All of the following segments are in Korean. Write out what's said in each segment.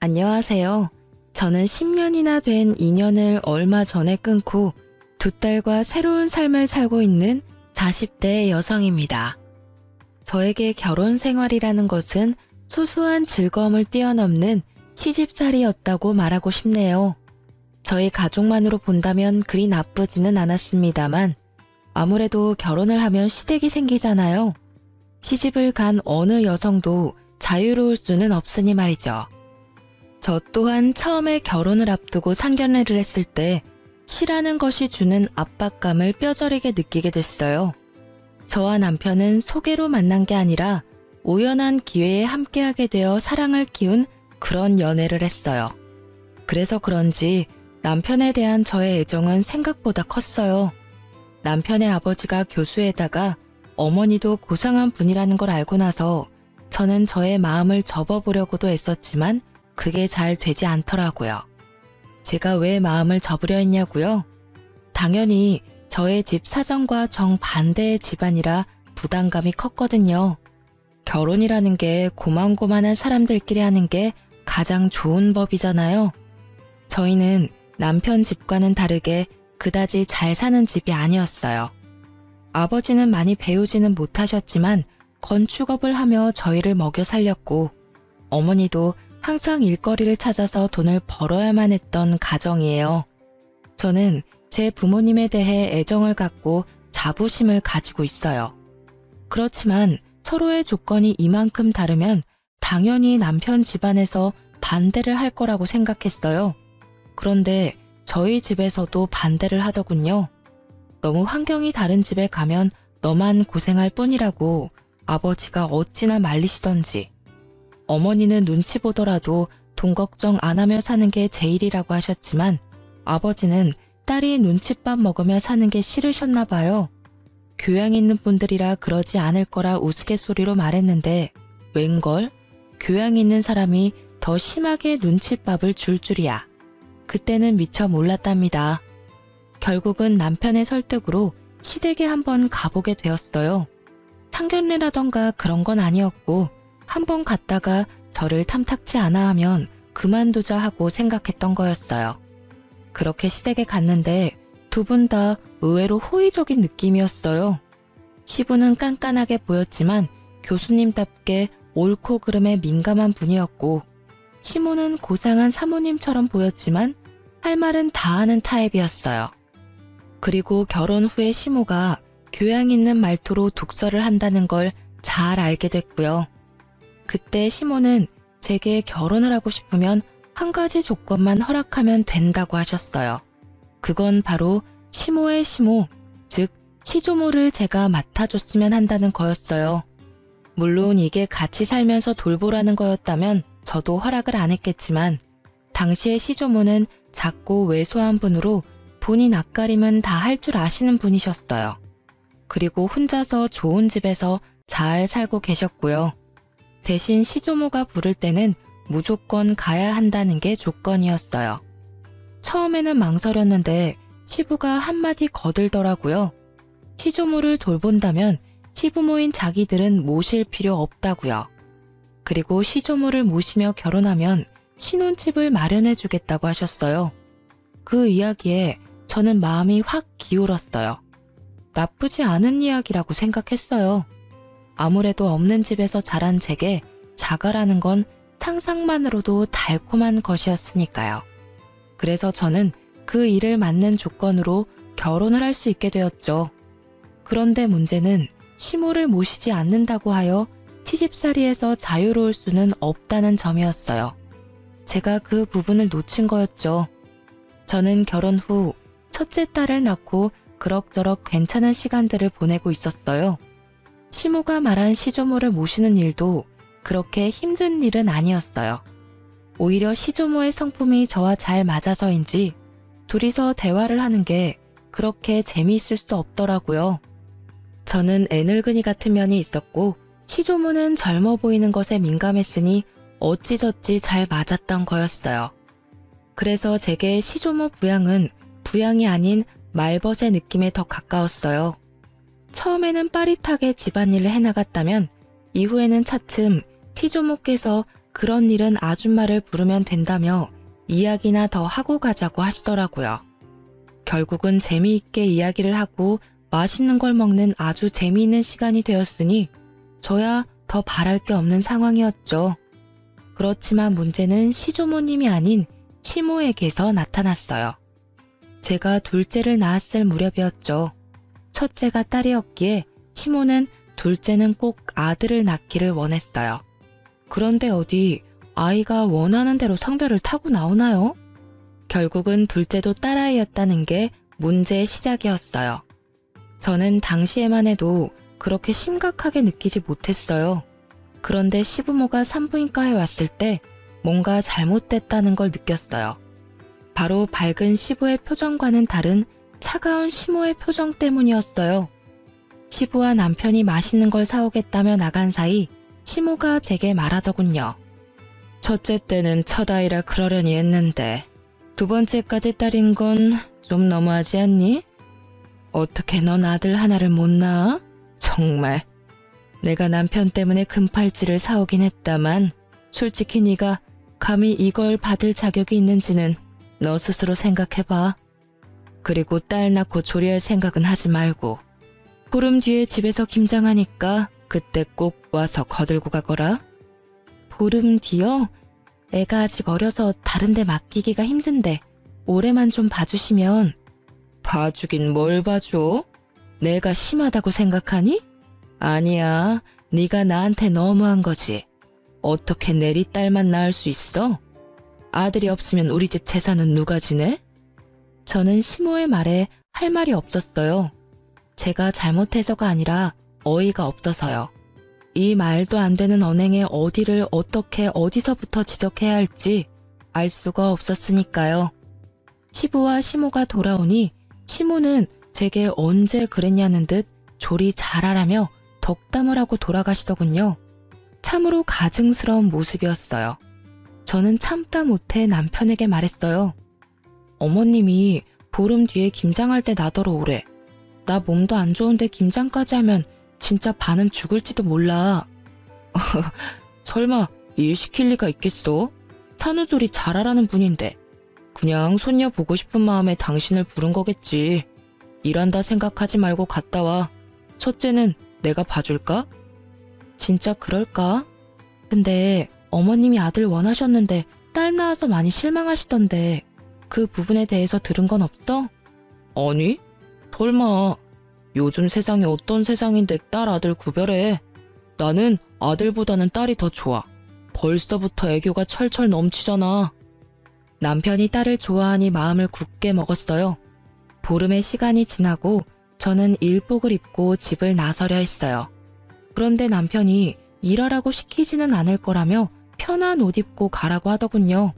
안녕하세요. 저는 10년이나 된 인연을 얼마 전에 끊고 두 딸과 새로운 삶을 살고 있는 40대 여성입니다. 저에게 결혼 생활이라는 것은 소소한 즐거움을 뛰어넘는 시집살이였다고 말하고 싶네요. 저희 가족만으로 본다면 그리 나쁘지는 않았습니다만 아무래도 결혼을 하면 시댁이 생기잖아요. 시집을 간 어느 여성도 자유로울 수는 없으니 말이죠. 저 또한 처음에 결혼을 앞두고 상견례를 했을 때 시라는 것이 주는 압박감을 뼈저리게 느끼게 됐어요. 저와 남편은 소개로 만난 게 아니라 우연한 기회에 함께하게 되어 사랑을 키운 그런 연애를 했어요. 그래서 그런지 남편에 대한 저의 애정은 생각보다 컸어요. 남편의 아버지가 교수에다가 어머니도 고상한 분이라는 걸 알고 나서 저는 저의 마음을 접어보려고도 애썼지만 그게 잘 되지 않더라고요. 제가 왜 마음을 접으려 했냐고요? 당연히 저의 집 사정과 정반대의 집안이라 부담감이 컸거든요. 결혼이라는 게 고만고만한 사람들끼리 하는 게 가장 좋은 법이잖아요. 저희는 남편 집과는 다르게 그다지 잘 사는 집이 아니었어요. 아버지는 많이 배우지는 못하셨지만 건축업을 하며 저희를 먹여 살렸고 어머니도 항상 일거리를 찾아서 돈을 벌어야만 했던 가정이에요. 저는 제 부모님에 대해 애정을 갖고 자부심을 가지고 있어요. 그렇지만 서로의 조건이 이만큼 다르면 당연히 남편 집안에서 반대를 할 거라고 생각했어요. 그런데 저희 집에서도 반대를 하더군요. 너무 환경이 다른 집에 가면 너만 고생할 뿐이라고 아버지가 어찌나 말리시던지. 어머니는 눈치 보더라도 돈 걱정 안 하며 사는 게 제일이라고 하셨지만 아버지는 딸이 눈칫밥 먹으며 사는 게 싫으셨나 봐요. 교양 있는 분들이라 그러지 않을 거라 우스갯소리로 말했는데 웬걸? 교양 있는 사람이 더 심하게 눈칫밥을 줄 줄이야. 그때는 미처 몰랐답니다. 결국은 남편의 설득으로 시댁에 한번 가보게 되었어요. 상견례라던가 그런 건 아니었고 한번 갔다가 저를 탐탁치 않아 하면 그만두자 하고 생각했던 거였어요. 그렇게 시댁에 갔는데 두 분 다 의외로 호의적인 느낌이었어요. 시부는 깐깐하게 보였지만 교수님답게 옳고 그름에 민감한 분이었고 시모는 고상한 사모님처럼 보였지만 할 말은 다 하는 타입이었어요. 그리고 결혼 후에 시모가 교양 있는 말투로 독서를 한다는 걸 잘 알게 됐고요. 그때 시모는 제게 결혼을 하고 싶으면 한 가지 조건만 허락하면 된다고 하셨어요. 그건 바로 시모의 시모, 즉 시조모를 제가 맡아줬으면 한다는 거였어요. 물론 이게 같이 살면서 돌보라는 거였다면 저도 허락을 안 했겠지만 당시의 시조모는 작고 왜소한 분으로 본인 앞가림은 다 할 줄 아시는 분이셨어요. 그리고 혼자서 좋은 집에서 잘 살고 계셨고요. 대신 시조모가 부를 때는 무조건 가야 한다는 게 조건이었어요. 처음에는 망설였는데 시부가 한마디 거들더라고요. 시조모를 돌본다면 시부모인 자기들은 모실 필요 없다고요. 그리고 시조모를 모시며 결혼하면 신혼집을 마련해 주겠다고 하셨어요. 그 이야기에 저는 마음이 확 기울었어요. 나쁘지 않은 이야기라고 생각했어요. 아무래도 없는 집에서 자란 제게 자가라는 건 상상만으로도 달콤한 것이었으니까요. 그래서 저는 그 일을 맞는 조건으로 결혼을 할 수 있게 되었죠. 그런데 문제는 시모를 모시지 않는다고 하여 시집살이에서 자유로울 수는 없다는 점이었어요. 제가 그 부분을 놓친 거였죠. 저는 결혼 후 첫째 딸을 낳고 그럭저럭 괜찮은 시간들을 보내고 있었어요. 시모가 말한 시조모를 모시는 일도 그렇게 힘든 일은 아니었어요. 오히려 시조모의 성품이 저와 잘 맞아서인지 둘이서 대화를 하는 게 그렇게 재미있을 수 없더라고요. 저는 애늙은이 같은 면이 있었고 시조모는 젊어 보이는 것에 민감했으니 어찌저찌 잘 맞았던 거였어요. 그래서 제게 시조모 부양은 부양이 아닌 말벗의 느낌에 더 가까웠어요. 처음에는 빠릿하게 집안일을 해나갔다면 이후에는 차츰 시조모께서 그런 일은 아줌마를 부르면 된다며 이야기나 더 하고 가자고 하시더라고요. 결국은 재미있게 이야기를 하고 맛있는 걸 먹는 아주 재미있는 시간이 되었으니 저야 더 바랄 게 없는 상황이었죠. 그렇지만 문제는 시조모님이 아닌 시모에게서 나타났어요. 제가 둘째를 낳았을 무렵이었죠. 첫째가 딸이었기에 시모는 둘째는 꼭 아들을 낳기를 원했어요. 그런데 어디 아이가 원하는 대로 성별을 타고 나오나요? 결국은 둘째도 딸아이였다는 게 문제의 시작이었어요. 저는 당시에만 해도 그렇게 심각하게 느끼지 못했어요. 그런데 시부모가 산부인과에 왔을 때 뭔가 잘못됐다는 걸 느꼈어요. 바로 밝은 시부의 표정과는 다른 차가운 시모의 표정 때문이었어요. 시부와 남편이 맛있는 걸 사오겠다며 나간 사이 시모가 제게 말하더군요. 첫째 때는 첫아이라 그러려니 했는데 두 번째까지 딸인 건 좀 너무하지 않니? 어떻게 넌 아들 하나를 못 낳아? 정말. 내가 남편 때문에 금팔찌를 사오긴 했다만 솔직히 네가 감히 이걸 받을 자격이 있는지는 너 스스로 생각해봐. 그리고 딸 낳고 조리할 생각은 하지 말고 보름 뒤에 집에서 김장하니까 그때 꼭 와서 거들고 가거라. 보름 뒤요? 애가 아직 어려서 다른 데 맡기기가 힘든데 올해만 좀 봐주시면. 봐주긴 뭘 봐줘? 내가 심하다고 생각하니? 아니야, 네가 나한테 너무한 거지. 어떻게 내리 딸만 낳을 수 있어? 아들이 없으면 우리 집 재산은 누가 지내? 저는 시모의 말에 할 말이 없었어요. 제가 잘못해서가 아니라 어이가 없어서요. 이 말도 안 되는 언행에 어디를 어떻게 어디서부터 지적해야 할지 알 수가 없었으니까요. 시부와 시모가 돌아오니 시모는 제게 언제 그랬냐는 듯 조리 잘하라며 덕담을 하고 돌아가시더군요. 참으로 가증스러운 모습이었어요. 저는 참다 못해 남편에게 말했어요. 어머님이 보름 뒤에 김장할 때 나더러 오래. 나 몸도 안 좋은데 김장까지 하면 진짜 반은 죽을지도 몰라. 설마 일 시킬 리가 있겠어? 산후조리 잘하라는 분인데. 그냥 손녀 보고 싶은 마음에 당신을 부른 거겠지. 일한다 생각하지 말고 갔다 와. 첫째는 내가 봐줄까? 진짜 그럴까? 근데 어머님이 아들 원하셨는데 딸 낳아서 많이 실망하시던데 그 부분에 대해서 들은 건 없어? 아니, 설마. 요즘 세상이 어떤 세상인데 딸 아들 구별해. 나는 아들보다는 딸이 더 좋아. 벌써부터 애교가 철철 넘치잖아. 남편이 딸을 좋아하니 마음을 굳게 먹었어요. 보름의 시간이 지나고 저는 일복을 입고 집을 나서려 했어요. 그런데 남편이 일하라고 시키지는 않을 거라며 편한 옷 입고 가라고 하더군요.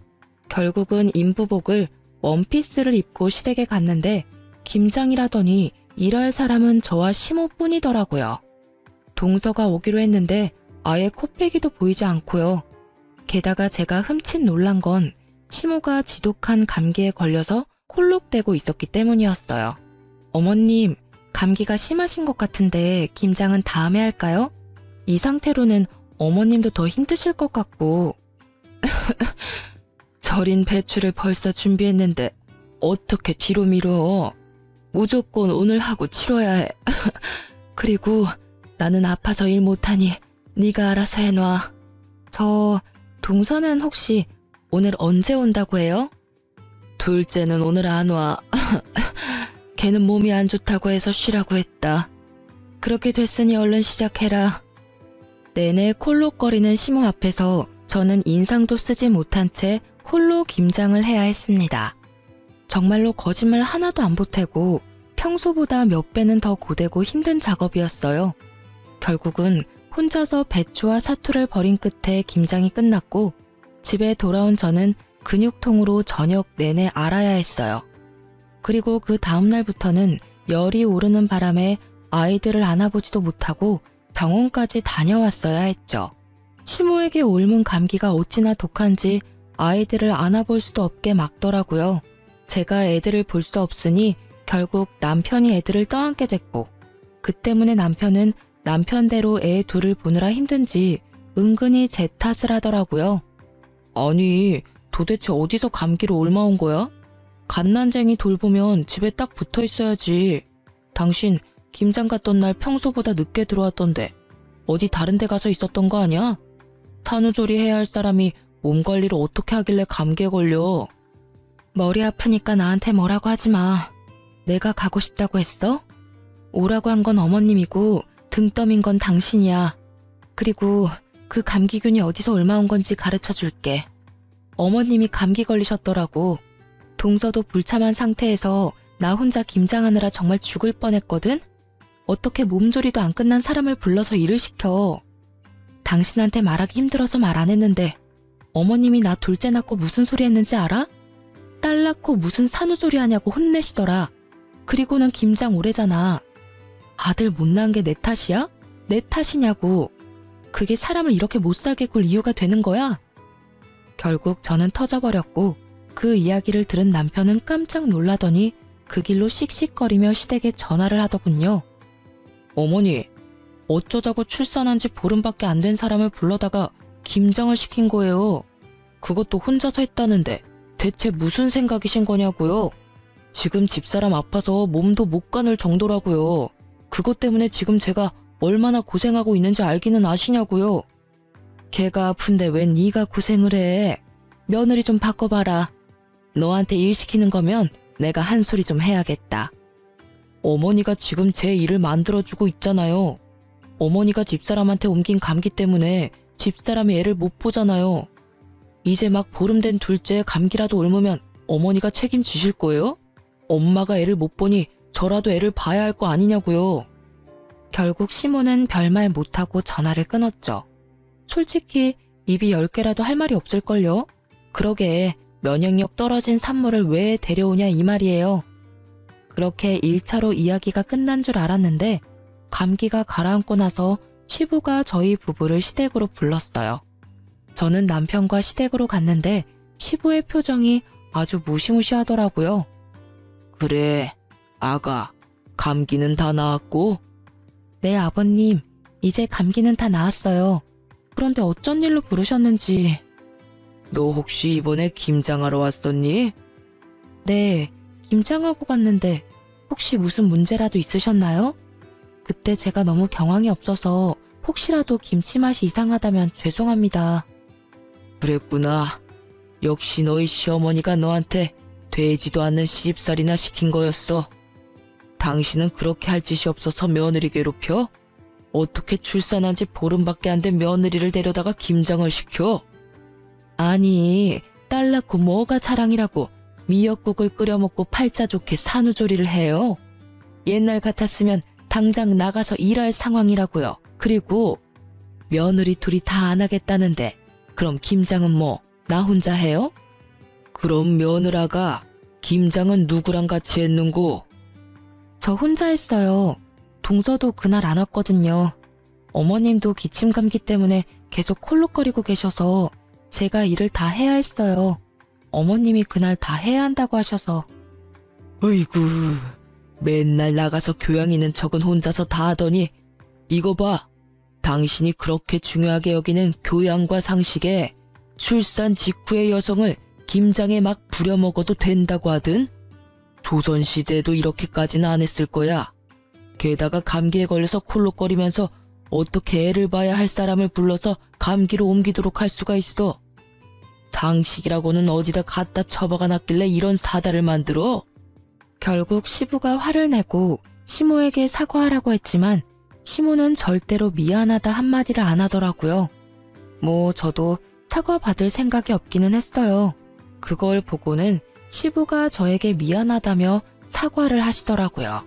결국은 인부복을 원피스를 입고 시댁에 갔는데 김장이라더니 일할 사람은 저와 시모뿐이더라고요. 동서가 오기로 했는데 아예 코빼기도 보이지 않고요. 게다가 제가 흠칫 놀란 건 시모가 지독한 감기에 걸려서 콜록대고 있었기 때문이었어요. 어머님, 감기가 심하신 것 같은데 김장은 다음에 할까요? 이 상태로는 어머님도 더 힘드실 것 같고. 절인 배추를 벌써 준비했는데 어떻게 뒤로 미뤄? 무조건 오늘 하고 치러야 해. 그리고 나는 아파서 일 못하니 네가 알아서 해놔. 저 동서는 혹시 오늘 언제 온다고 해요? 둘째는 오늘 안 와. 걔는 몸이 안 좋다고 해서 쉬라고 했다. 그렇게 됐으니 얼른 시작해라. 내내 콜록거리는 시모 앞에서 저는 인상도 쓰지 못한 채 홀로 김장을 해야 했습니다. 정말로 거짓말 하나도 안 보태고 평소보다 몇 배는 더 고되고 힘든 작업이었어요. 결국은 혼자서 배추와 사투를 벌인 끝에 김장이 끝났고 집에 돌아온 저는 근육통으로 저녁 내내 앓아야 했어요. 그리고 그 다음날부터는 열이 오르는 바람에 아이들을 안아보지도 못하고 병원까지 다녀왔어야 했죠. 시모에게 옮은 감기가 어찌나 독한지 아이들을 안아볼 수도 없게 막더라고요. 제가 애들을 볼 수 없으니 결국 남편이 애들을 떠안게 됐고 그 때문에 남편은 남편대로 애 둘을 보느라 힘든지 은근히 제 탓을 하더라고요. 아니, 도대체 어디서 감기로 옮아온 거야? 갓난쟁이 돌보면 집에 딱 붙어 있어야지. 당신 김장 갔던 날 평소보다 늦게 들어왔던데 어디 다른 데 가서 있었던 거 아니야? 산후조리 해야 할 사람이 몸 관리를 어떻게 하길래 감기에 걸려? 머리 아프니까 나한테 뭐라고 하지 마. 내가 가고 싶다고 했어? 오라고 한 건 어머님이고 등 떠민 건 당신이야. 그리고 그 감기균이 어디서 옮아온 건지 가르쳐 줄게. 어머님이 감기 걸리셨더라고. 동서도 불참한 상태에서 나 혼자 김장하느라 정말 죽을 뻔했거든? 어떻게 몸조리도 안 끝난 사람을 불러서 일을 시켜. 당신한테 말하기 힘들어서 말 안 했는데 어머님이 나 둘째 낳고 무슨 소리 했는지 알아? 딸 낳고 무슨 산후조리 하냐고 혼내시더라. 그리고는 김장 오래잖아. 아들 못 낳은 게 내 탓이야? 내 탓이냐고. 그게 사람을 이렇게 못살게 굴 이유가 되는 거야? 결국 저는 터져버렸고 그 이야기를 들은 남편은 깜짝 놀라더니 그 길로 씩씩거리며 시댁에 전화를 하더군요. 어머니, 어쩌자고 출산한 지 보름밖에 안 된 사람을 불러다가 김장을 시킨 거예요. 그것도 혼자서 했다는데 대체 무슨 생각이신 거냐고요? 지금 집사람 아파서 몸도 못 가눌 정도라고요. 그것 때문에 지금 제가 얼마나 고생하고 있는지 알기는 아시냐고요. 걔가 아픈데 웬 네가 고생을 해. 며느리 좀 바꿔봐라. 너한테 일 시키는 거면 내가 한 소리 좀 해야겠다. 어머니가 지금 제 일을 만들어주고 있잖아요. 어머니가 집사람한테 옮긴 감기 때문에 집사람이 애를 못 보잖아요. 이제 막 보름 된 둘째에 감기라도 옮으면 어머니가 책임지실 거예요? 엄마가 애를 못 보니 저라도 애를 봐야 할 거 아니냐고요. 결국 시모는 별말 못하고 전화를 끊었죠. 솔직히 입이 10개라도 할 말이 없을걸요? 그러게 면역력 떨어진 산모를 왜 데려오냐 이 말이에요. 그렇게 1차로 이야기가 끝난 줄 알았는데 감기가 가라앉고 나서 시부가 저희 부부를 시댁으로 불렀어요. 저는 남편과 시댁으로 갔는데 시부의 표정이 아주 무시무시하더라고요. 그래, 아가, 감기는 다 나았고? 네, 아버님, 이제 감기는 다 나았어요. 그런데 어쩐 일로 부르셨는지. 너 혹시 이번에 김장하러 왔었니? 네, 김장하고 갔는데 혹시 무슨 문제라도 있으셨나요? 그때 제가 너무 경황이 없어서 혹시라도 김치 맛이 이상하다면 죄송합니다. 그랬구나. 역시 너희 시어머니가 너한테 되지도 않는 시집살이나 시킨 거였어. 당신은 그렇게 할 짓이 없어서 며느리 괴롭혀? 어떻게 출산한 지 보름밖에 안 된 며느리를 데려다가 김장을 시켜? 아니, 딸 낳고 뭐가 자랑이라고 미역국을 끓여 먹고 팔자 좋게 산후조리를 해요. 옛날 같았으면 당장 나가서 일할 상황이라고요. 그리고 며느리 둘이 다 안 하겠다는데 그럼 김장은 뭐 나 혼자 해요? 그럼 며느라가 김장은 누구랑 같이 했는고? 저 혼자 했어요. 동서도 그날 안 왔거든요. 어머님도 기침 감기 때문에 계속 콜록거리고 계셔서 제가 일을 다 해야 했어요. 어머님이 그날 다 해야 한다고 하셔서. 어이구, 맨날 나가서 교양 있는 척은 혼자서 다 하더니 이거 봐. 당신이 그렇게 중요하게 여기는 교양과 상식에 출산 직후의 여성을 김장에 막 부려먹어도 된다고 하든? 조선시대에도 이렇게까지는 안 했을 거야. 게다가 감기에 걸려서 콜록거리면서 어떻게 애를 봐야 할 사람을 불러서 감기로 옮기도록 할 수가 있어. 상식이라고는 어디다 갖다 처박아 놨길래 이런 사달을 만들어? 결국 시부가 화를 내고 시모에게 사과하라고 했지만 시모는 절대로 미안하다 한마디를 안 하더라고요. 뭐 저도 사과받을 생각이 없기는 했어요. 그걸 보고는 시부가 저에게 미안하다며 사과를 하시더라고요.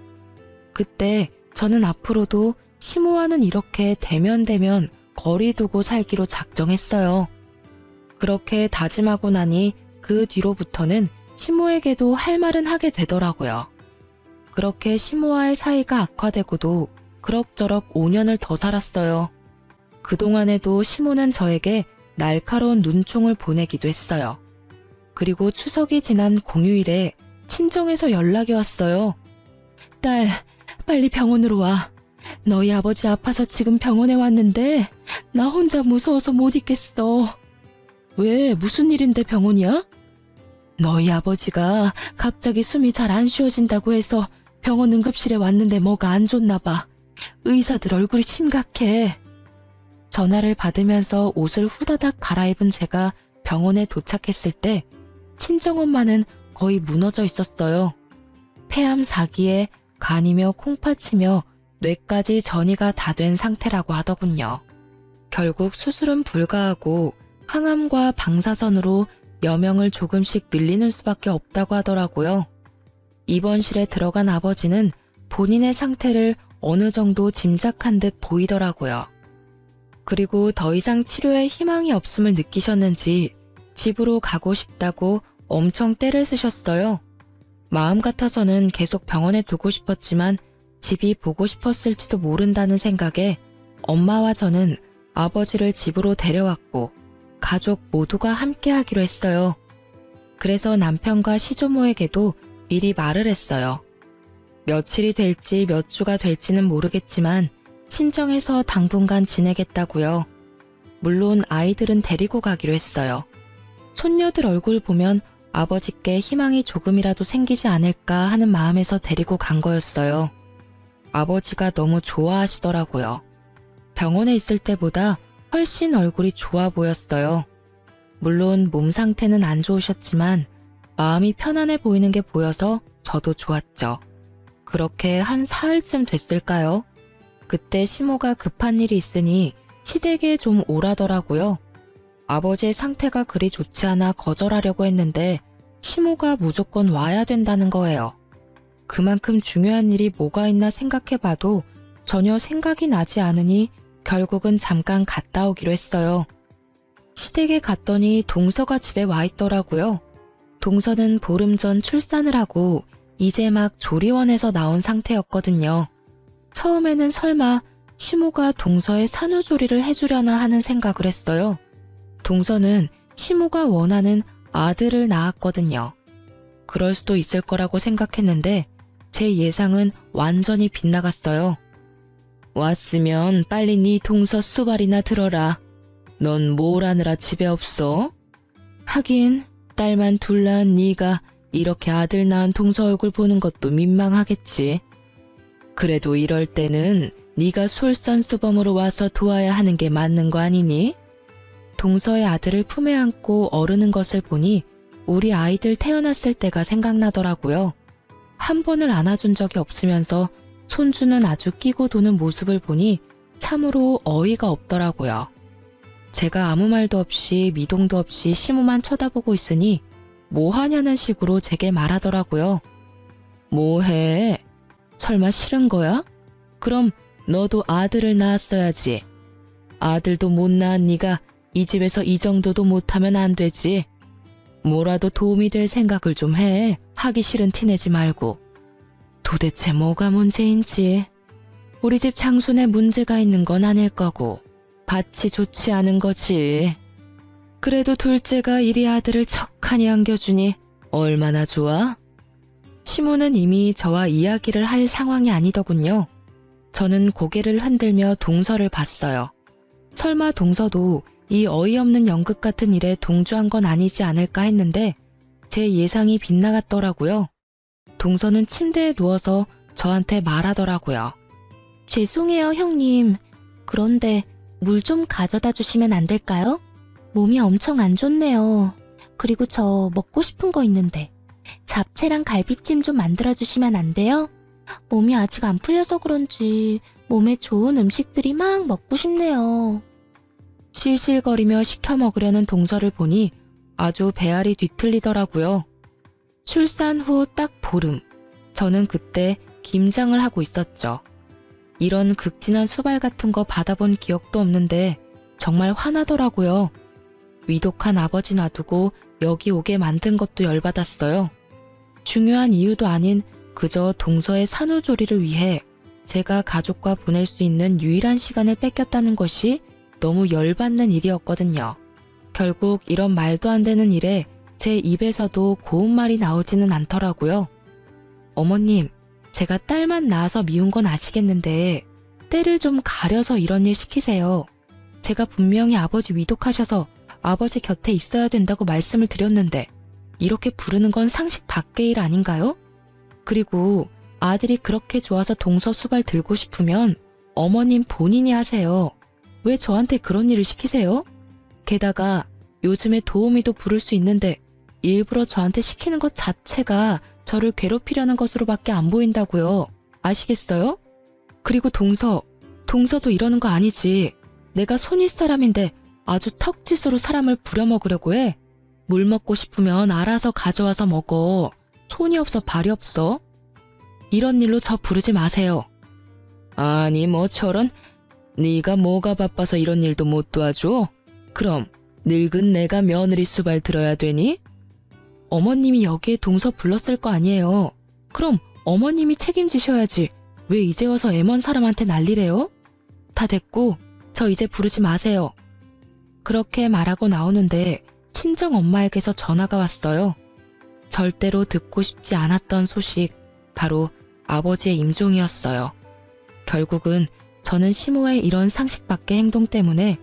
그때 저는 앞으로도 시모와는 이렇게 대면대면 거리 두고 살기로 작정했어요. 그렇게 다짐하고 나니 그 뒤로부터는 시모에게도 할 말은 하게 되더라고요. 그렇게 시모와의 사이가 악화되고도 그럭저럭 5년을 더 살았어요. 그동안에도 시모는 저에게 날카로운 눈총을 보내기도 했어요. 그리고 추석이 지난 공휴일에 친정에서 연락이 왔어요. 딸, 빨리 병원으로 와. 너희 아버지 아파서 지금 병원에 왔는데 나 혼자 무서워서 못 있겠어. 왜? 무슨 일인데 병원이야? 너희 아버지가 갑자기 숨이 잘 안 쉬어진다고 해서 병원 응급실에 왔는데 뭐가 안 좋나 봐. 의사들 얼굴이 심각해. 전화를 받으면서 옷을 후다닥 갈아입은 제가 병원에 도착했을 때 친정엄마는 거의 무너져 있었어요. 폐암 4기에 간이며 콩팥이며 뇌까지 전이가 다 된 상태라고 하더군요. 결국 수술은 불가하고 항암과 방사선으로 여명을 조금씩 늘리는 수밖에 없다고 하더라고요. 입원실에 들어간 아버지는 본인의 상태를 어느 정도 짐작한 듯 보이더라고요. 그리고 더 이상 치료에 희망이 없음을 느끼셨는지 집으로 가고 싶다고 엄청 떼를 쓰셨어요. 마음 같아서는 계속 병원에 두고 싶었지만 집이 보고 싶었을지도 모른다는 생각에 엄마와 저는 아버지를 집으로 데려왔고 가족 모두가 함께 하기로 했어요. 그래서 남편과 시조모에게도 미리 말을 했어요. 며칠이 될지 몇 주가 될지는 모르겠지만 친정에서 당분간 지내겠다고요. 물론 아이들은 데리고 가기로 했어요. 손녀들 얼굴 보면 아버지께 희망이 조금이라도 생기지 않을까 하는 마음에서 데리고 간 거였어요. 아버지가 너무 좋아하시더라고요. 병원에 있을 때보다 훨씬 얼굴이 좋아 보였어요. 물론 몸 상태는 안 좋으셨지만 마음이 편안해 보이는 게 보여서 저도 좋았죠. 그렇게 한 사흘쯤 됐을까요? 그때 시모가 급한 일이 있으니 시댁에 좀 오라더라고요. 아버지의 상태가 그리 좋지 않아 거절하려고 했는데 시모가 무조건 와야 된다는 거예요. 그만큼 중요한 일이 뭐가 있나 생각해봐도 전혀 생각이 나지 않으니 결국은 잠깐 갔다 오기로 했어요. 시댁에 갔더니 동서가 집에 와 있더라고요. 동서는 보름 전 출산을 하고 이제 막 조리원에서 나온 상태였거든요. 처음에는 설마 시모가 동서의 산후조리를 해주려나 하는 생각을 했어요. 동서는 시모가 원하는 아들을 낳았거든요. 그럴 수도 있을 거라고 생각했는데 제 예상은 완전히 빗나갔어요. 왔으면 빨리 네 동서 수발이나 들어라. 넌 뭘 하느라 집에 없어? 하긴 딸만 둘 낳은 네가 이렇게 아들 낳은 동서 얼굴 보는 것도 민망하겠지. 그래도 이럴 때는 네가 솔선수범으로 와서 도와야 하는 게 맞는 거 아니니? 동서의 아들을 품에 안고 어르는 것을 보니 우리 아이들 태어났을 때가 생각나더라고요. 한 번을 안아준 적이 없으면서 손주는 아주 끼고 도는 모습을 보니 참으로 어이가 없더라고요. 제가 아무 말도 없이 미동도 없이 시모만 쳐다보고 있으니 뭐 하냐는 식으로 제게 말하더라고요. 뭐해? 설마 싫은 거야? 그럼 너도 아들을 낳았어야지. 아들도 못 낳은 네가 이 집에서 이 정도도 못하면 안 되지. 뭐라도 도움이 될 생각을 좀 해. 하기 싫은 티 내지 말고. 도대체 뭐가 문제인지. 우리 집 장손에 문제가 있는 건 아닐 거고 밭이 좋지 않은 거지. 그래도 둘째가 이리 아들을 척하니 안겨주니 얼마나 좋아? 시모는 이미 저와 이야기를 할 상황이 아니더군요. 저는 고개를 흔들며 동서를 봤어요. 설마 동서도 이 어이없는 연극 같은 일에 동조한 건 아니지 않을까 했는데 제 예상이 빗나갔더라고요. 동서는 침대에 누워서 저한테 말하더라고요. 죄송해요, 형님. 그런데 물 좀 가져다 주시면 안 될까요? 몸이 엄청 안 좋네요. 그리고 저 먹고 싶은 거 있는데 잡채랑 갈비찜 좀 만들어 주시면 안 돼요? 몸이 아직 안 풀려서 그런지 몸에 좋은 음식들이 막 먹고 싶네요. 실실거리며 시켜 먹으려는 동서를 보니 아주 배알이 뒤틀리더라고요. 출산 후 딱 보름, 저는 그때 김장을 하고 있었죠. 이런 극진한 수발 같은 거 받아본 기억도 없는데 정말 화나더라고요. 위독한 아버지 놔두고 여기 오게 만든 것도 열받았어요. 중요한 이유도 아닌 그저 동서의 산후조리를 위해 제가 가족과 보낼 수 있는 유일한 시간을 뺏겼다는 것이 너무 열받는 일이었거든요. 결국 이런 말도 안 되는 일에 제 입에서도 고운 말이 나오지는 않더라고요. 어머님, 제가 딸만 낳아서 미운 건 아시겠는데 때를 좀 가려서 이런 일 시키세요. 제가 분명히 아버지 위독하셔서 아버지 곁에 있어야 된다고 말씀을 드렸는데 이렇게 부르는 건 상식 밖의 일 아닌가요? 그리고 아들이 그렇게 좋아서 동서 수발 들고 싶으면 어머님 본인이 하세요. 왜 저한테 그런 일을 시키세요? 게다가 요즘에 도우미도 부를 수 있는데 일부러 저한테 시키는 것 자체가 저를 괴롭히려는 것으로밖에 안 보인다고요. 아시겠어요? 그리고 동서도 이러는 거 아니지. 내가 손윗 사람인데 아주 턱짓으로 사람을 부려먹으려고 해. 물 먹고 싶으면 알아서 가져와서 먹어. 손이 없어 발이 없어. 이런 일로 저 부르지 마세요. 아니 뭐 저런, 네가 뭐가 바빠서 이런 일도 못 도와줘? 그럼 늙은 내가 며느리 수발 들어야 되니? 어머님이 여기에 동서 불렀을 거 아니에요. 그럼 어머님이 책임지셔야지. 왜 이제 와서 애먼 사람한테 난리래요? 다 됐고 저 이제 부르지 마세요. 그렇게 말하고 나오는데 친정 엄마에게서 전화가 왔어요. 절대로 듣고 싶지 않았던 소식, 바로 아버지의 임종이었어요. 결국은 저는 시모의 이런 상식 밖의 행동 때문에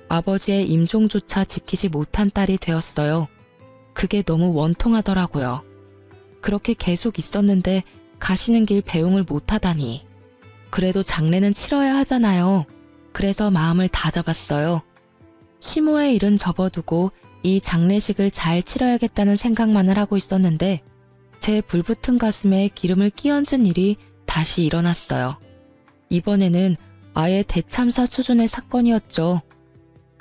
아버지의 임종조차 지키지 못한 딸이 되었어요. 그게 너무 원통하더라고요. 그렇게 계속 있었는데 가시는 길 배웅을 못하다니. 그래도 장례는 치러야 하잖아요. 그래서 마음을 다잡았어요. 시모의 일은 접어두고 이 장례식을 잘 치러야겠다는 생각만을 하고 있었는데 제 불붙은 가슴에 기름을 끼얹은 일이 다시 일어났어요. 이번에는 아예 대참사 수준의 사건이었죠.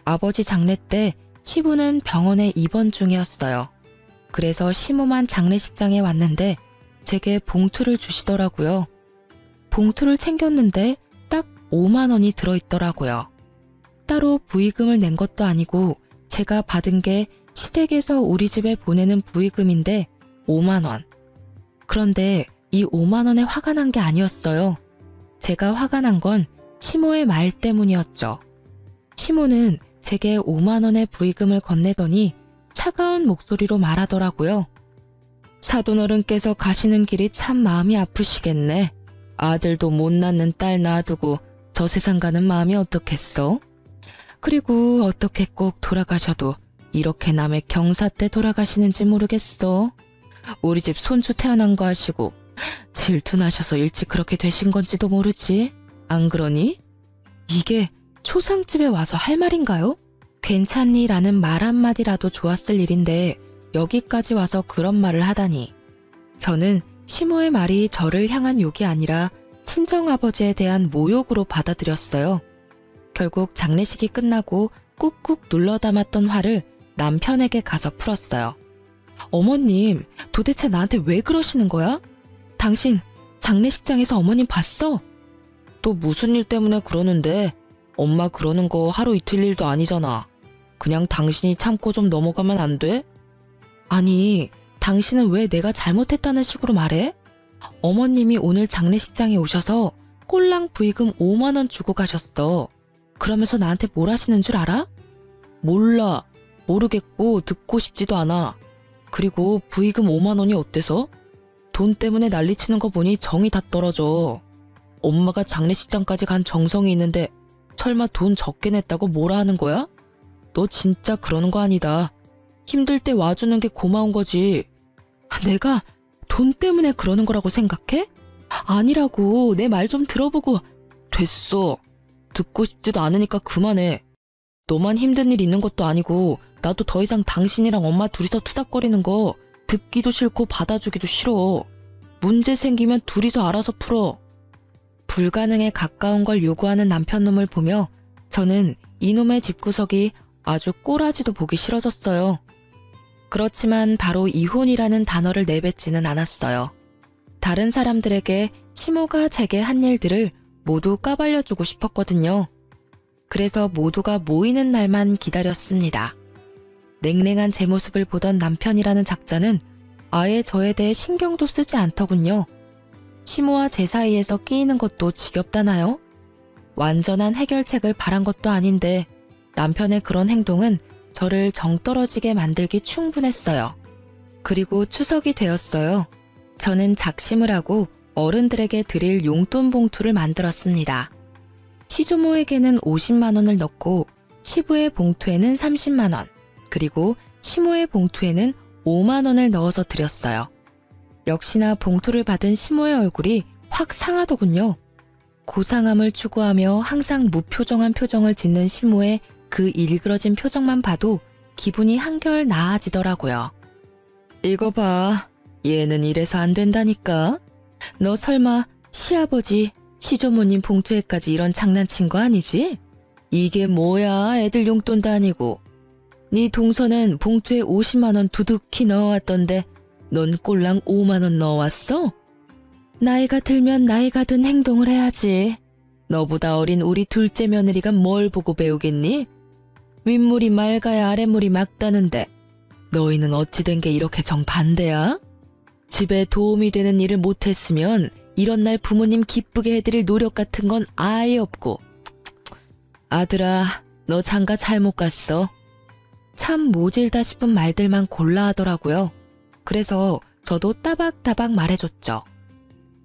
아버지 장례 때 시부는 병원에 입원 중이었어요. 그래서 시모만 장례식장에 왔는데 제게 봉투를 주시더라고요. 봉투를 챙겼는데 딱 5만 원이 들어있더라고요. 따로 부의금을 낸 것도 아니고 제가 받은 게 시댁에서 우리 집에 보내는 부의금인데 5만 원. 그런데 이 5만 원에 화가 난 게 아니었어요. 제가 화가 난 건 시모의 말 때문이었죠. 시모는 제게 5만 원의 부의금을 건네더니 차가운 목소리로 말하더라고요. 사돈어른께서 가시는 길이 참 마음이 아프시겠네. 아들도 못 낳는 딸 놔두고 저 세상 가는 마음이 어떻겠어? 그리고 어떻게 꼭 돌아가셔도 이렇게 남의 경사 때 돌아가시는지 모르겠어. 우리 집 손주 태어난 거 아시고 질투나셔서 일찍 그렇게 되신 건지도 모르지. 안 그러니? 이게 초상집에 와서 할 말인가요? 괜찮니? 라는 말 한마디라도 좋았을 일인데 여기까지 와서 그런 말을 하다니. 저는 시모의 말이 저를 향한 욕이 아니라 친정아버지에 대한 모욕으로 받아들였어요. 결국 장례식이 끝나고 꾹꾹 눌러 담았던 화를 남편에게 가서 풀었어요. 어머님, 도대체 나한테 왜 그러시는 거야? 당신 장례식장에서 어머님 봤어? 또 무슨 일 때문에 그러는데? 엄마 그러는 거 하루 이틀 일도 아니잖아. 그냥 당신이 참고 좀 넘어가면 안 돼? 아니, 당신은 왜 내가 잘못했다는 식으로 말해? 어머님이 오늘 장례식장에 오셔서 꼴랑 부의금 5만 원 주고 가셨어. 그러면서 나한테 뭘 하시는 줄 알아? 몰라. 모르겠고 듣고 싶지도 않아. 그리고 부의금 5만 원이 어때서? 돈 때문에 난리치는 거 보니 정이 다 떨어져. 엄마가 장례식장까지 간 정성이 있는데 설마 돈 적게 냈다고 뭐라 하는 거야? 너 진짜 그러는 거 아니다. 힘들 때 와주는 게 고마운 거지. 내가 돈 때문에 그러는 거라고 생각해? 아니라고. 내 말 좀 들어보고. 됐어. 듣고 싶지도 않으니까 그만해. 너만 힘든 일 있는 것도 아니고 나도 더 이상 당신이랑 엄마 둘이서 투닥거리는 거 듣기도 싫고 받아주기도 싫어. 문제 생기면 둘이서 알아서 풀어. 불가능에 가까운 걸 요구하는 남편놈을 보며 저는 이놈의 집구석이 아주 꼬라지도 보기 싫어졌어요. 그렇지만 바로 이혼이라는 단어를 내뱉지는 않았어요. 다른 사람들에게 시모가 제게 한 일들을 모두 까발려주고 싶었거든요. 그래서 모두가 모이는 날만 기다렸습니다. 냉랭한 제 모습을 보던 남편이라는 작자는 아예 저에 대해 신경도 쓰지 않더군요. 시모와 제 사이에서 끼이는 것도 지겹다나요? 완전한 해결책을 바란 것도 아닌데 남편의 그런 행동은 저를 정떨어지게 만들기 충분했어요. 그리고 추석이 되었어요. 저는 작심을 하고 어른들에게 드릴 용돈 봉투를 만들었습니다. 시조모에게는 50만 원을 넣고 시부의 봉투에는 30만 원, 그리고 시모의 봉투에는 5만 원을 넣어서 드렸어요. 역시나 봉투를 받은 시모의 얼굴이 확 상하더군요. 고상함을 추구하며 항상 무표정한 표정을 짓는 시모의 그 일그러진 표정만 봐도 기분이 한결 나아지더라고요. 이거 봐. 얘는 이래서 안 된다니까. 너 설마 시아버지, 시조모님 봉투에까지 이런 장난친 거 아니지? 이게 뭐야, 애들 용돈도 아니고. 네 동서는 봉투에 50만 원 두둑히 넣어왔던데 넌 꼴랑 5만 원 넣어왔어? 나이가 들면 나이가 든 행동을 해야지. 너보다 어린 우리 둘째 며느리가 뭘 보고 배우겠니? 윗물이 맑아야 아랫물이 맑다는데 너희는 어찌 된 게 이렇게 정반대야? 집에 도움이 되는 일을 못했으면 이런 날 부모님 기쁘게 해드릴 노력 같은 건 아예 없고. 아들아, 너 장가 잘못 갔어. 참 모질다 싶은 말들만 골라 하더라고요. 그래서 저도 따박따박 말해줬죠.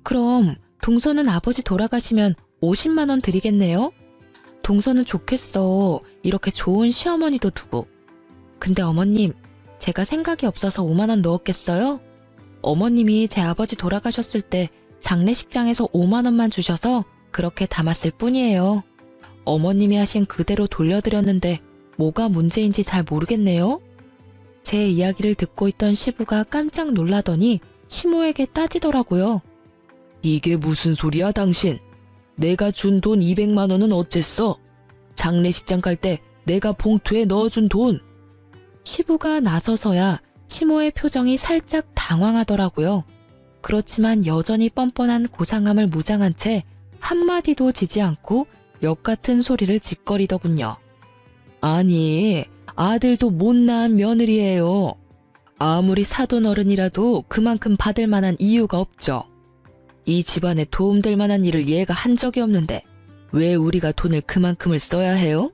그럼 동서는 아버지 돌아가시면 50만 원 드리겠네요? 동서는 좋겠어. 이렇게 좋은 시어머니도 두고. 근데 어머님, 제가 생각이 없어서 5만 원 넣었겠어요? 어머님이 제 아버지 돌아가셨을 때 장례식장에서 5만 원만 주셔서 그렇게 담았을 뿐이에요. 어머님이 하신 그대로 돌려드렸는데 뭐가 문제인지 잘 모르겠네요. 제 이야기를 듣고 있던 시부가 깜짝 놀라더니 시모에게 따지더라고요. 이게 무슨 소리야 당신? 내가 준 돈 200만 원은 어쨌어? 장례식장 갈 때 내가 봉투에 넣어준 돈. 시부가 나서서야 시모의 표정이 살짝 당황하더라고요. 그렇지만 여전히 뻔뻔한 고상함을 무장한 채 한마디도 지지 않고 역같은 소리를 짓거리더군요. 아니, 아들도 못난 며느리예요. 아무리 사돈 어른이라도 그만큼 받을 만한 이유가 없죠. 이 집안에 도움될 만한 일을 얘가 한 적이 없는데 왜 우리가 돈을 그만큼을 써야 해요?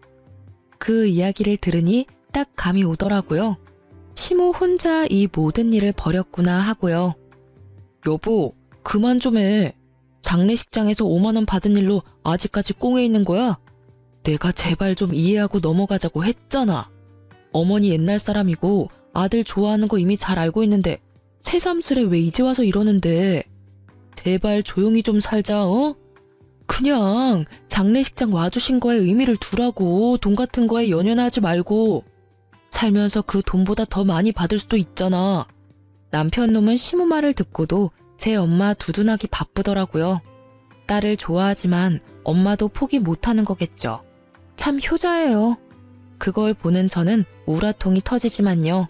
그 이야기를 들으니 딱 감이 오더라고요. 시모 혼자 이 모든 일을 벌였구나 하고요. 여보, 그만 좀 해. 장례식장에서 5만 원 받은 일로 아직까지 꽁에 있는 거야? 내가 제발 좀 이해하고 넘어가자고 했잖아. 어머니 옛날 사람이고 아들 좋아하는 거 이미 잘 알고 있는데 새삼스레 왜 이제 와서 이러는데. 제발 조용히 좀 살자, 어? 그냥 장례식장 와주신 거에 의미를 두라고. 돈 같은 거에 연연하지 말고. 살면서 그 돈보다 더 많이 받을 수도 있잖아. 남편 놈은 시모 말을 듣고도 제 엄마 두둔하기 바쁘더라고요. 딸을 좋아하지만 엄마도 포기 못하는 거겠죠. 참 효자예요. 그걸 보는 저는 우라통이 터지지만요.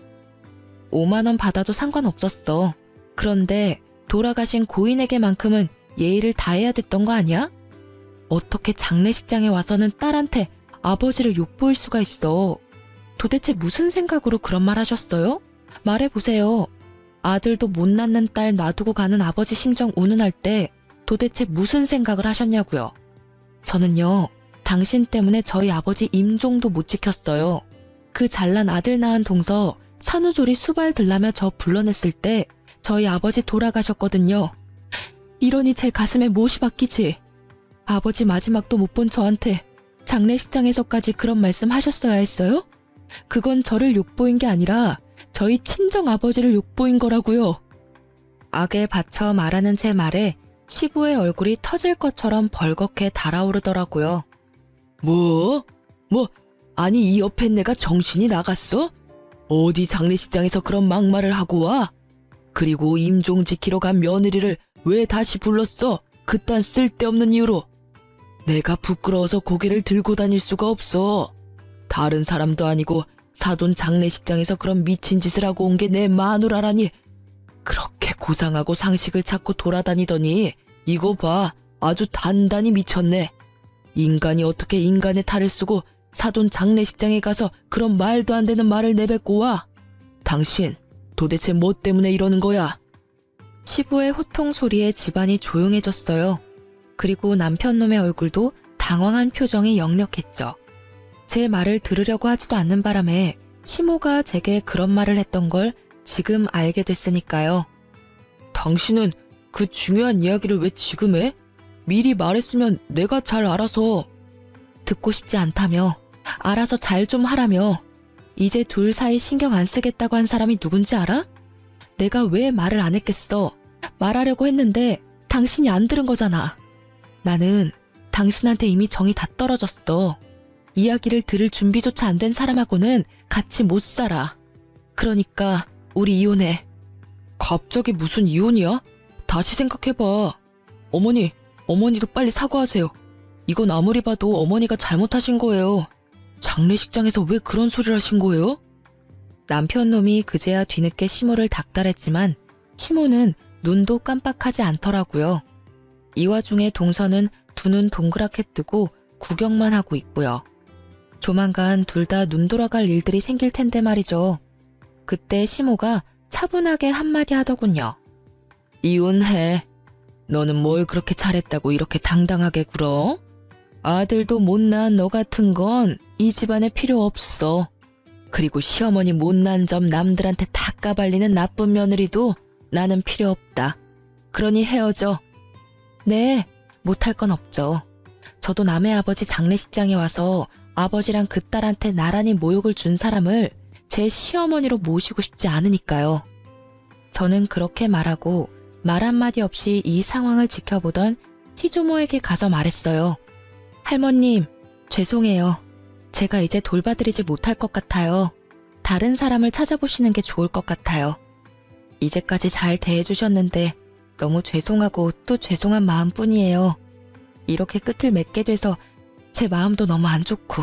5만 원 받아도 상관없었어. 그런데 돌아가신 고인에게만큼은 예의를 다해야 됐던 거 아니야? 어떻게 장례식장에 와서는 딸한테 아버지를 욕보일 수가 있어. 도대체 무슨 생각으로 그런 말 하셨어요? 말해보세요. 아들도 못 낳는 딸 놔두고 가는 아버지 심정 운운할 때 도대체 무슨 생각을 하셨냐고요. 저는요, 당신 때문에 저희 아버지 임종도 못 지켰어요. 그 잘난 아들 낳은 동서 산후조리 수발 들라며 저 불러냈을 때 저희 아버지 돌아가셨거든요. 이러니 제 가슴에 못이 박히지. 아버지 마지막도 못 본 저한테 장례식장에서까지 그런 말씀 하셨어야 했어요? 그건 저를 욕보인 게 아니라 저희 친정 아버지를 욕보인 거라고요. 악에 받쳐 말하는 제 말에 시부의 얼굴이 터질 것처럼 벌겋게 달아오르더라고요. 뭐? 아니 이 옆에 내가 정신이 나갔어? 어디 장례식장에서 그런 막말을 하고 와? 그리고 임종 지키러 간 며느리를 왜 다시 불렀어? 그딴 쓸데없는 이유로. 내가 부끄러워서 고개를 들고 다닐 수가 없어. 다른 사람도 아니고 사돈 장례식장에서 그런 미친 짓을 하고 온 게 내 마누라라니. 그렇게 고상하고 상식을 찾고 돌아다니더니 이거 봐, 아주 단단히 미쳤네. 인간이 어떻게 인간의 탈을 쓰고 사돈 장례식장에 가서 그런 말도 안 되는 말을 내뱉고 와. 당신 도대체 뭐 때문에 이러는 거야? 시부의 호통 소리에 집안이 조용해졌어요. 그리고 남편놈의 얼굴도 당황한 표정이 역력했죠. 제 말을 들으려고 하지도 않는 바람에 시모가 제게 그런 말을 했던 걸 지금 알게 됐으니까요. 당신은 그 중요한 이야기를 왜 지금 해? 미리 말했으면 내가 잘 알아서. 듣고 싶지 않다며, 알아서 잘 좀 하라며, 이제 둘 사이 신경 안 쓰겠다고 한 사람이 누군지 알아? 내가 왜 말을 안 했겠어? 말하려고 했는데 당신이 안 들은 거잖아. 나는 당신한테 이미 정이 다 떨어졌어. 이야기를 들을 준비조차 안 된 사람하고는 같이 못 살아. 그러니까 우리 이혼해. 갑자기 무슨 이혼이야? 다시 생각해봐. 어머니도 빨리 사과하세요. 이건 아무리 봐도 어머니가 잘못하신 거예요. 장례식장에서 왜 그런 소리를 하신 거예요? 남편 놈이 그제야 뒤늦게 시모를 닥달했지만 시모는 눈도 깜빡하지 않더라고요. 이 와중에 동서는 두 눈 동그랗게 뜨고 구경만 하고 있고요. 조만간 둘 다 눈 돌아갈 일들이 생길 텐데 말이죠. 그때 시모가 차분하게 한마디 하더군요. 이혼해. 너는 뭘 그렇게 잘했다고 이렇게 당당하게 굴어? 아들도 못난 너 같은 건 이 집안에 필요 없어. 그리고 시어머니 못난 점 남들한테 다 까발리는 나쁜 며느리도 나는 필요 없다. 그러니 헤어져. 네, 못할 건 없죠. 저도 남의 아버지 장례식장에 와서 아버지랑 그 딸한테 나란히 모욕을 준 사람을 제 시어머니로 모시고 싶지 않으니까요. 저는 그렇게 말하고 말 한마디 없이 이 상황을 지켜보던 시조모에게 가서 말했어요. 할머님, 죄송해요. 제가 이제 돌봐드리지 못할 것 같아요. 다른 사람을 찾아보시는 게 좋을 것 같아요. 이제까지 잘 대해주셨는데 너무 죄송하고 또 죄송한 마음뿐이에요. 이렇게 끝을 맺게 돼서 제 마음도 너무 안 좋고.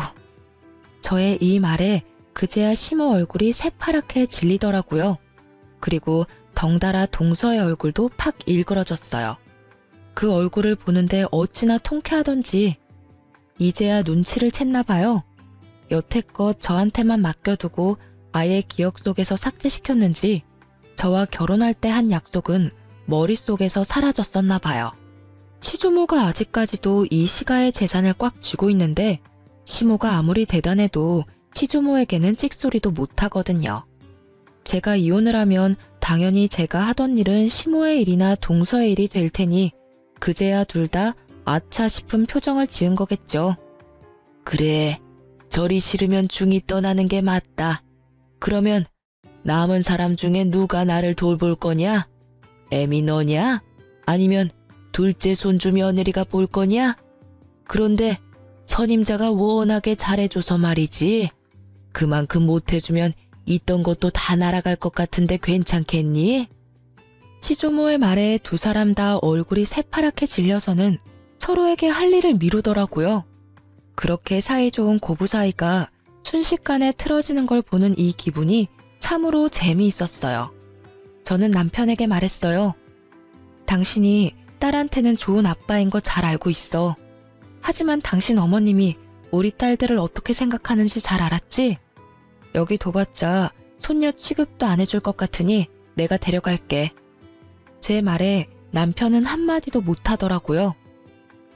저의 이 말에 그제야 시모 얼굴이 새파랗게 질리더라고요. 그리고 덩달아 동서의 얼굴도 팍 일그러졌어요. 그 얼굴을 보는데 어찌나 통쾌하던지 이제야 눈치를 챘나 봐요. 여태껏 저한테만 맡겨두고 아예 기억 속에서 삭제시켰는지 저와 결혼할 때 한 약속은 머릿속에서 사라졌었나 봐요. 시조모가 아직까지도 이 시가의 재산을 꽉 쥐고 있는데 시모가 아무리 대단해도 시조모에게는 찍소리도 못하거든요. 제가 이혼을 하면 당연히 제가 하던 일은 시모의 일이나 동서의 일이 될 테니 그제야 둘 다 아차 싶은 표정을 지은 거겠죠. 그래, 절이 싫으면 중이 떠나는 게 맞다. 그러면 남은 사람 중에 누가 나를 돌볼 거냐? 애미 너냐? 아니면 둘째 손주 며느리가 볼 거냐? 그런데 선임자가 워낙에 잘해줘서 말이지. 그만큼 못해주면 있던 것도 다 날아갈 것 같은데 괜찮겠니? 시조모의 말에 두 사람 다 얼굴이 새파랗게 질려서는 서로에게 할 일을 미루더라고요. 그렇게 사이좋은 고부 사이가 순식간에 틀어지는 걸 보는 이 기분이 참으로 재미있었어요. 저는 남편에게 말했어요. 당신이 딸한테는 좋은 아빠인 거 잘 알고 있어. 하지만 당신 어머님이 우리 딸들을 어떻게 생각하는지 잘 알았지? 여기 둬봤자 손녀 취급도 안 해줄 것 같으니 내가 데려갈게. 제 말에 남편은 한마디도 못하더라고요.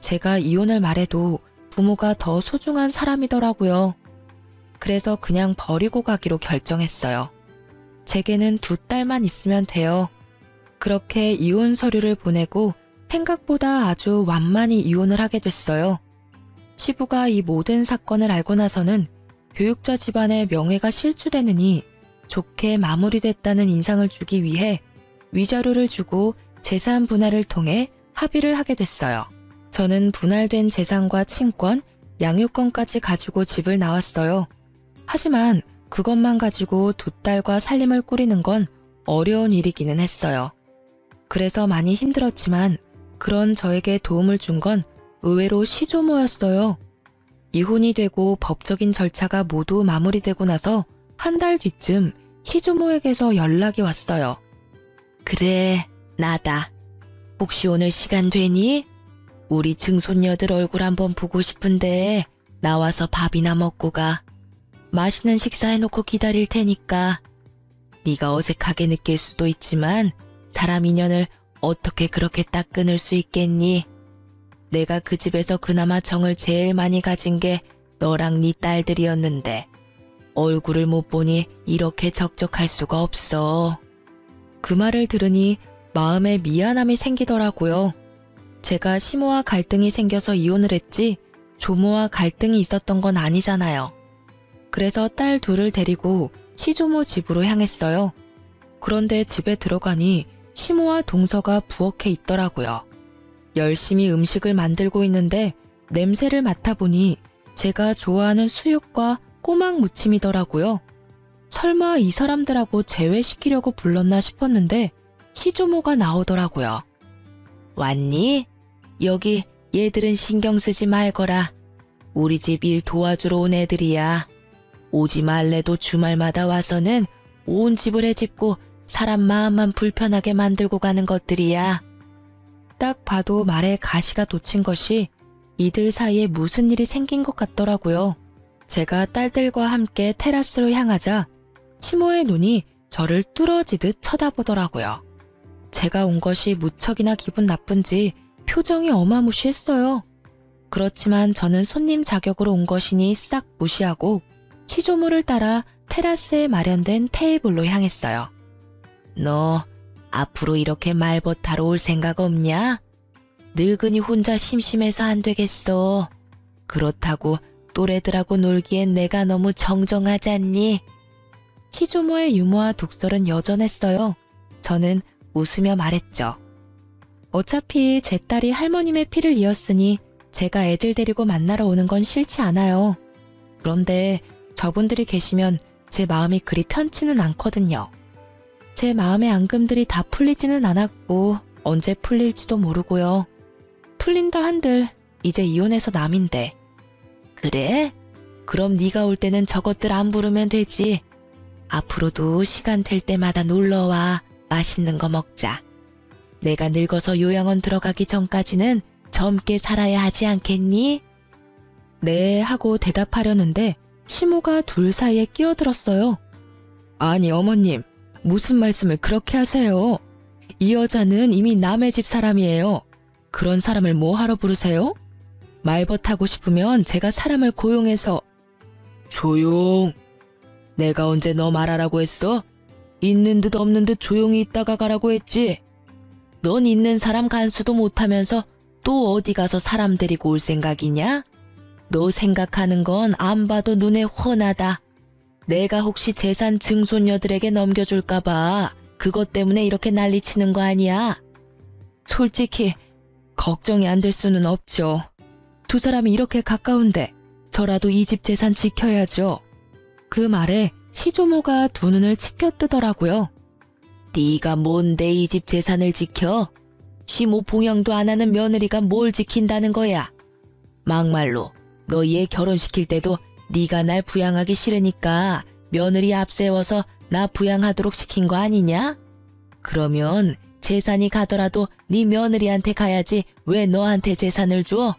제가 이혼을 말해도 부모가 더 소중한 사람이더라고요. 그래서 그냥 버리고 가기로 결정했어요. 제게는 두 딸만 있으면 돼요. 그렇게 이혼 서류를 보내고 생각보다 아주 완만히 이혼을 하게 됐어요. 시부가 이 모든 사건을 알고 나서는 교육자 집안의 명예가 실추되느니 좋게 마무리됐다는 인상을 주기 위해 위자료를 주고 재산 분할을 통해 합의를 하게 됐어요. 저는 분할된 재산과 친권, 양육권까지 가지고 집을 나왔어요. 하지만 그것만 가지고 두 딸과 살림을 꾸리는 건 어려운 일이기는 했어요. 그래서 많이 힘들었지만 그런 저에게 도움을 준 건 의외로 시조모였어요. 이혼이 되고 법적인 절차가 모두 마무리되고 나서 한 달 뒤쯤 시조모에게서 연락이 왔어요. 그래, 나다. 혹시 오늘 시간 되니? 우리 증손녀들 얼굴 한번 보고 싶은데 나와서 밥이나 먹고 가. 맛있는 식사해놓고 기다릴 테니까. 네가 어색하게 느낄 수도 있지만 사람 인연을 어떻게 그렇게 딱 끊을 수 있겠니? 내가 그 집에서 그나마 정을 제일 많이 가진 게 너랑 네 딸들이었는데 얼굴을 못 보니 이렇게 적적할 수가 없어. 그 말을 들으니 마음에 미안함이 생기더라고요. 제가 시모와 갈등이 생겨서 이혼을 했지 조모와 갈등이 있었던 건 아니잖아요. 그래서 딸 둘을 데리고 시조모 집으로 향했어요. 그런데 집에 들어가니 시모와 동서가 부엌에 있더라고요. 열심히 음식을 만들고 있는데 냄새를 맡아보니 제가 좋아하는 수육과 꼬막 무침이더라고요. 설마 이 사람들하고 제외시키려고 불렀나 싶었는데 시조모가 나오더라고요. 왔니? 여기 얘들은 신경 쓰지 말거라. 우리 집 일 도와주러 온 애들이야. 오지 말래도 주말마다 와서는 온 집을 해집고 사람 마음만 불편하게 만들고 가는 것들이야. 딱 봐도 말에 가시가 돋친 것이 이들 사이에 무슨 일이 생긴 것 같더라고요. 제가 딸들과 함께 테라스로 향하자 시모의 눈이 저를 뚫어지듯 쳐다보더라고요. 제가 온 것이 무척이나 기분 나쁜지 표정이 어마무시했어요. 그렇지만 저는 손님 자격으로 온 것이니 싹 무시하고 시조모를 따라 테라스에 마련된 테이블로 향했어요. 너 앞으로 이렇게 말벗하러 올 생각 없냐? 늙은이 혼자 심심해서 안 되겠어. 그렇다고 또래들하고 놀기엔 내가 너무 정정하지 않니? 시조모의 유머와 독설은 여전했어요. 저는 웃으며 말했죠. 어차피 제 딸이 할머님의 피를 이었으니 제가 애들 데리고 만나러 오는 건 싫지 않아요. 그런데 저분들이 계시면 제 마음이 그리 편치는 않거든요. 제 마음의 앙금들이 다 풀리지는 않았고 언제 풀릴지도 모르고요. 풀린다 한들 이제 이혼해서 남인데. 그래? 그럼 네가 올 때는 저것들 안 부르면 되지. 앞으로도 시간 될 때마다 놀러와. 맛있는 거 먹자. 내가 늙어서 요양원 들어가기 전까지는 젊게 살아야 하지 않겠니? 네 하고 대답하려는데 시모가 둘 사이에 끼어들었어요. 아니 어머님, 무슨 말씀을 그렇게 하세요? 이 여자는 이미 남의 집 사람이에요. 그런 사람을 뭐하러 부르세요? 말벗하고 싶으면 제가 사람을 고용해서. 조용. 내가 언제 너 말하라고 했어? 있는 듯 없는 듯 조용히 있다가 가라고 했지. 넌 있는 사람 간수도 못하면서 또 어디 가서 사람 데리고 올 생각이냐? 너 생각하는 건 안 봐도 눈에 훤하다. 내가 혹시 재산 증손녀들에게 넘겨줄까봐 그것 때문에 이렇게 난리치는 거 아니야? 솔직히 걱정이 안 될 수는 없죠. 두 사람이 이렇게 가까운데 저라도 이 집 재산 지켜야죠. 그 말에 시조모가 두 눈을 치켜뜨더라고요. 네가 뭔데 이 집 재산을 지켜? 시모 봉양도 안 하는 며느리가 뭘 지킨다는 거야? 막말로 너 얘 결혼시킬 때도 네가 날 부양하기 싫으니까 며느리 앞세워서 나 부양하도록 시킨 거 아니냐? 그러면 재산이 가더라도 네 며느리한테 가야지 왜 너한테 재산을 줘?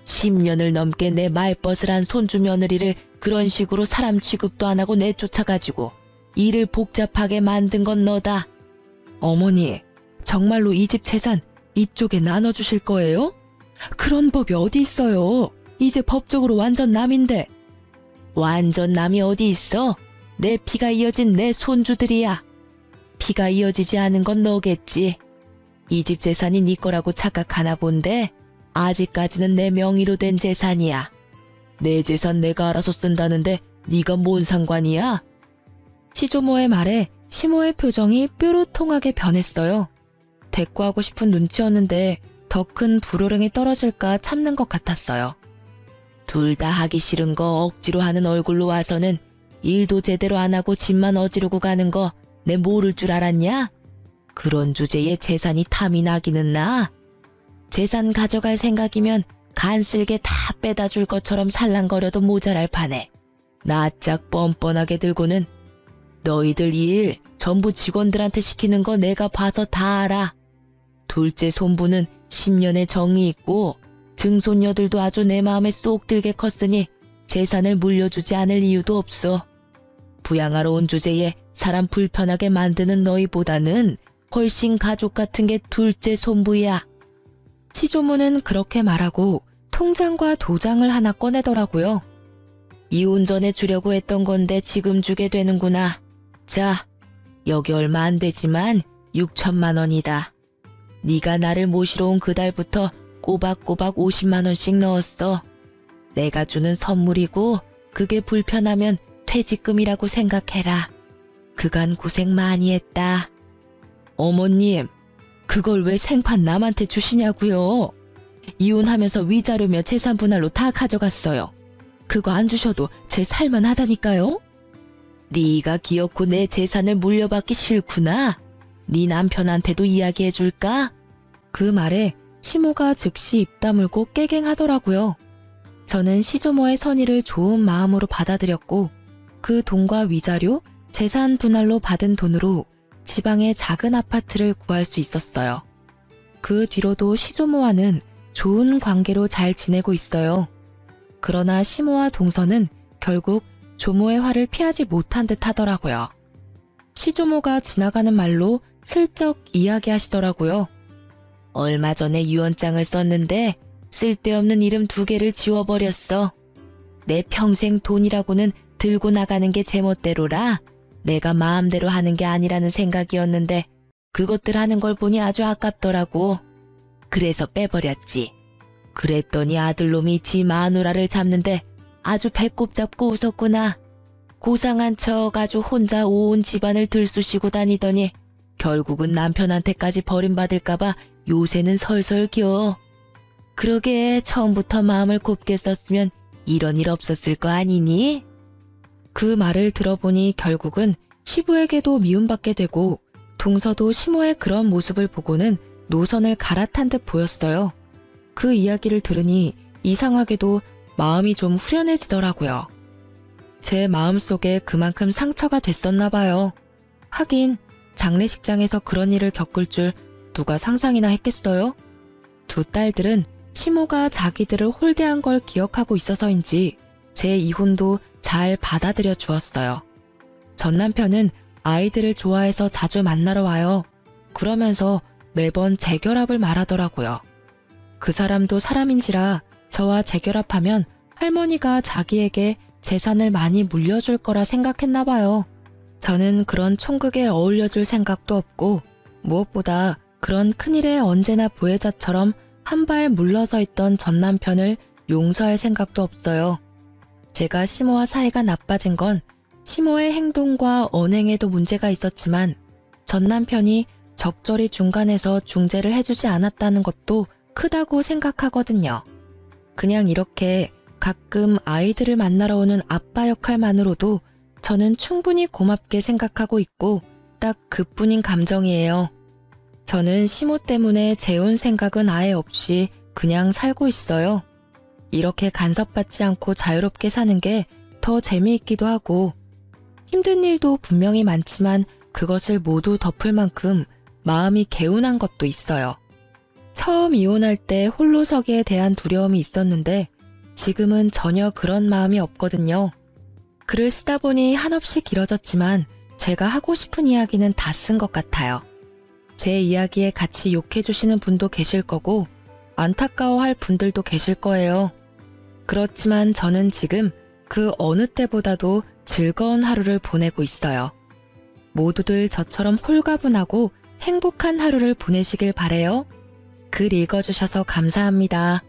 10년을 넘게 내 말벗을 한 손주 며느리를 그런 식으로 사람 취급도 안 하고 내쫓아가지고 일을 복잡하게 만든 건 너다. 어머니, 정말로 이 집 재산 이쪽에 나눠주실 거예요? 그런 법이 어디 있어요? 이제 법적으로 완전 남인데. 완전 남이 어디 있어? 내 피가 이어진 내 손주들이야. 피가 이어지지 않은 건 너겠지. 이 집 재산이 네 거라고 착각하나 본데 아직까지는 내 명의로 된 재산이야. 내 재산 내가 알아서 쓴다는데 네가 뭔 상관이야? 시조모의 말에 시모의 표정이 뾰로통하게 변했어요. 대꾸하고 싶은 눈치였는데 더 큰 불호령이 떨어질까 참는 것 같았어요. 둘 다 하기 싫은 거 억지로 하는 얼굴로 와서는 일도 제대로 안 하고 집만 어지르고 가는 거 내 모를 줄 알았냐? 그런 주제에 재산이 탐이 나기는 나. 재산 가져갈 생각이면 간쓸게 다 빼다 줄 것처럼 살랑거려도 모자랄 판에 낯짝 뻔뻔하게 들고는 너희들 일 전부 직원들한테 시키는 거 내가 봐서 다 알아. 둘째 손부는 10년의 정이 있고 증손녀들도 아주 내 마음에 쏙 들게 컸으니 재산을 물려주지 않을 이유도 없어. 부양하러 온 주제에 사람 불편하게 만드는 너희보다는 훨씬 가족 같은 게 둘째 손부야. 시조모는 그렇게 말하고 통장과 도장을 하나 꺼내더라고요. 이혼 전에 주려고 했던 건데 지금 주게 되는구나. 자, 여기 얼마 안 되지만 6천만 원이다. 네가 나를 모시러 온 그달부터 꼬박꼬박 50만 원씩 넣었어. 내가 주는 선물이고 그게 불편하면 퇴직금이라고 생각해라. 그간 고생 많이 했다. 어머님, 그걸 왜 생판 남한테 주시냐고요? 이혼하면서 위자료며 재산 분할로 다 가져갔어요. 그거 안 주셔도 제 살만 하다니까요? 네가 기어코 내 재산을 물려받기 싫구나. 네 남편한테도 이야기해줄까? 그 말에 시모가 즉시 입 다물고 깨갱하더라고요. 저는 시조모의 선의를 좋은 마음으로 받아들였고 그 돈과 위자료, 재산 분할로 받은 돈으로 지방의 작은 아파트를 구할 수 있었어요. 그 뒤로도 시조모와는 좋은 관계로 잘 지내고 있어요. 그러나 시모와 동서는 결국 조모의 화를 피하지 못한 듯 하더라고요. 시조모가 지나가는 말로 슬쩍 이야기하시더라고요. 얼마 전에 유언장을 썼는데 쓸데없는 이름 2개를 지워버렸어. 내 평생 돈이라고는 들고 나가는 게 제멋대로라. 내가 마음대로 하는 게 아니라는 생각이었는데 그것들 하는 걸 보니 아주 아깝더라고. 그래서 빼버렸지. 그랬더니 아들놈이 지 마누라를 잡는데 아주 배꼽 잡고 웃었구나. 고상한 척 아주 혼자 온 집안을 들쑤시고 다니더니 결국은 남편한테까지 버림받을까봐 요새는 설설 겨. 그러게 처음부터 마음을 곱게 썼으면 이런 일 없었을 거 아니니? 그 말을 들어보니 결국은 시부에게도 미움받게 되고 동서도 시모의 그런 모습을 보고는 노선을 갈아탄 듯 보였어요. 그 이야기를 들으니 이상하게도 마음이 좀 후련해지더라고요. 제 마음속에 그만큼 상처가 됐었나 봐요. 하긴 장례식장에서 그런 일을 겪을 줄 누가 상상이나 했겠어요? 두 딸들은 시모가 자기들을 홀대한 걸 기억하고 있어서인지 제 이혼도 잘 받아들여 주었어요. 전 남편은 아이들을 좋아해서 자주 만나러 와요. 그러면서 매번 재결합을 말하더라고요. 그 사람도 사람인지라 저와 재결합하면 할머니가 자기에게 재산을 많이 물려줄 거라 생각했나 봐요. 저는 그런 총극에 어울려줄 생각도 없고 무엇보다 그런 큰일에 언제나 부혜자처럼 한 발 물러서 있던 전 남편을 용서할 생각도 없어요. 제가 시모와 사이가 나빠진 건 시모의 행동과 언행에도 문제가 있었지만 전 남편이 적절히 중간에서 중재를 해주지 않았다는 것도 크다고 생각하거든요. 그냥 이렇게 가끔 아이들을 만나러 오는 아빠 역할만으로도 저는 충분히 고맙게 생각하고 있고 딱 그뿐인 감정이에요. 저는 시모 때문에 재혼 생각은 아예 없이 그냥 살고 있어요. 이렇게 간섭받지 않고 자유롭게 사는 게 더 재미있기도 하고 힘든 일도 분명히 많지만 그것을 모두 덮을 만큼 마음이 개운한 것도 있어요. 처음 이혼할 때 홀로 서기에 대한 두려움이 있었는데 지금은 전혀 그런 마음이 없거든요. 글을 쓰다 보니 한없이 길어졌지만 제가 하고 싶은 이야기는 다 쓴 것 같아요. 제 이야기에 같이 욕해주시는 분도 계실 거고 안타까워할 분들도 계실 거예요. 그렇지만 저는 지금 그 어느 때보다도 즐거운 하루를 보내고 있어요. 모두들 저처럼 홀가분하고 행복한 하루를 보내시길 바래요. 글 읽어주셔서 감사합니다.